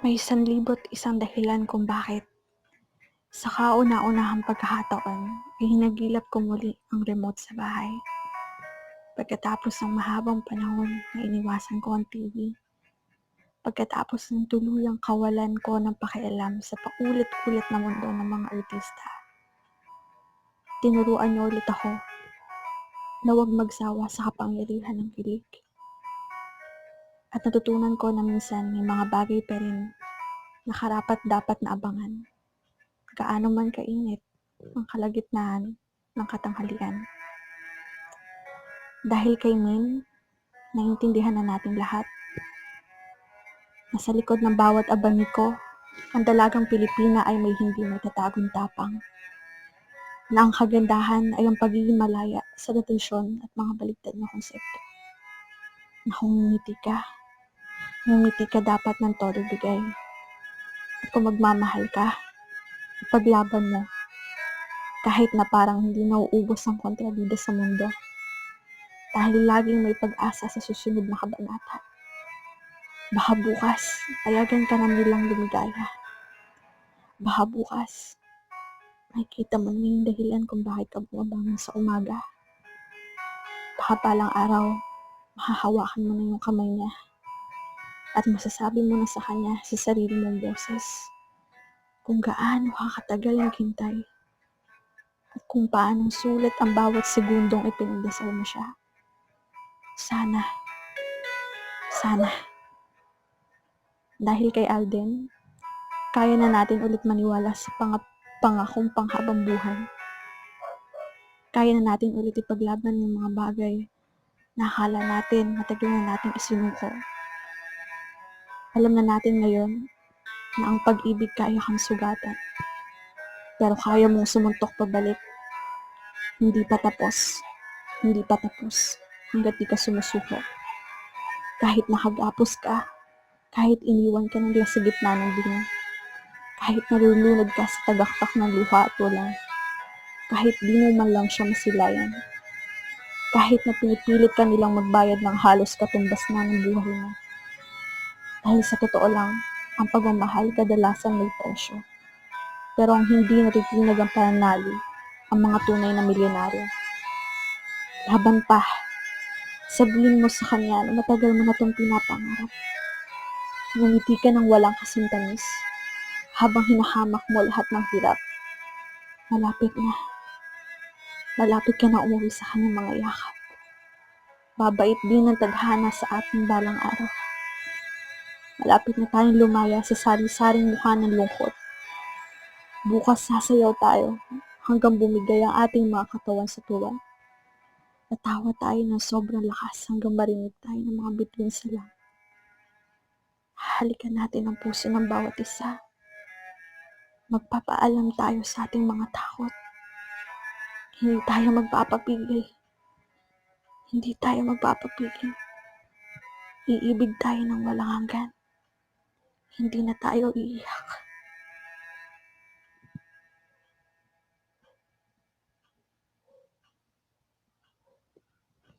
May 1,001 dahilan kung bakit sa kauna-unahang pagkakataon ay hinagilap ko muli ang remote sa bahay. Pagkatapos ng mahabang panahon na iniwasan ko ang TV, pagkatapos ng tuluyang kawalan ko ng pakialam sa paulit-ulit na mundo ng mga artista, tinuruan niyo ulit ako na huwag magsawa sa kapangyarihan ng kilig. At natutunan ko na minsan may mga bagay pa rin na karapat-dapat na abangan. Gaano man kainit ang kalagitnaan ng katanghalian. Dahil kay Min, naiintindihan na natin lahat na sa likod ng bawat abaniko, ang dalagang Pilipina ay may hindi matatagong tapang. Na ang kagandahan ay ang pagiging malaya sa detensyon at mga baligtad na konsepto. Na kung ngumiti ka dapat ng todo bigay. At kung magmamahal ka, ipaglaban mo. Kahit na parang hindi nauubos ang kontrabida sa mundo. Dahil laging may pag-asa sa susunod na kabanata. Baka bukas, payagan ka na nilang lumigaya. Baka bukas, makikita mo na yung dahilan kung bakit ka bumabangon sa umaga. Baka palang araw, mahahawakan mo na yung kamay niya. At masasabi mo na sa kanya sa sarili mong boses kung gaano kakatagal ang hintay. At kung paanong sulit ang bawat segundong ipinagdasal mo siya. Sana. Dahil kay Alden, kaya na natin ulit maniwala sa pangakong panghabang buhay. Kaya na natin ulit ipaglaban ng mga bagay na akala natin matagal na nating isinuko. Alam na natin ngayon na ang pag-ibig kaya kang sugatan. Pero kaya mong sumuntok pabalik. Hindi pa tapos hanggat di ka sumusuko. Kahit nakagapos ka, kahit iniwan ka ng sa gitna ng bingi, kahit nalulunod ka sa tagaktak ng luha at walang, kahit di mo man lang siya masilayan, kahit na pinipilit ka nilang magbayad ng halos katumbas na ng buhay mo. Dahil sa totoo lang, ang pagmamahal kadalasan may presyo. Pero ang hindi natitinag ang pananali, ang mga tunay na milyonaryo. Laban pa, sabihin mo sa kanya na matagal mo na itong pinapangarap. Ngumiti ka ng walang kasintamis, habang hinahamak mo lahat ng hirap. Malapit ka na umuwi sa kanyang mga yakap. Babait din ang tadhana sa ating balang araw. Malapit na tayong lumaya sa sari-saring mukha ng lungkot. Bukas sasayaw tayo hanggang bumigay ang ating mga katawan sa tuwa. Natawa tayo ng sobrang lakas hanggang marinig tayo ng mga bituin sa lang. Halikan natin ang puso ng bawat isa. Magpapaalam tayo sa ating mga takot. Hindi tayo magpapapigil. Iibig tayo ng walang hanggan. Hindi na tayo iiyak.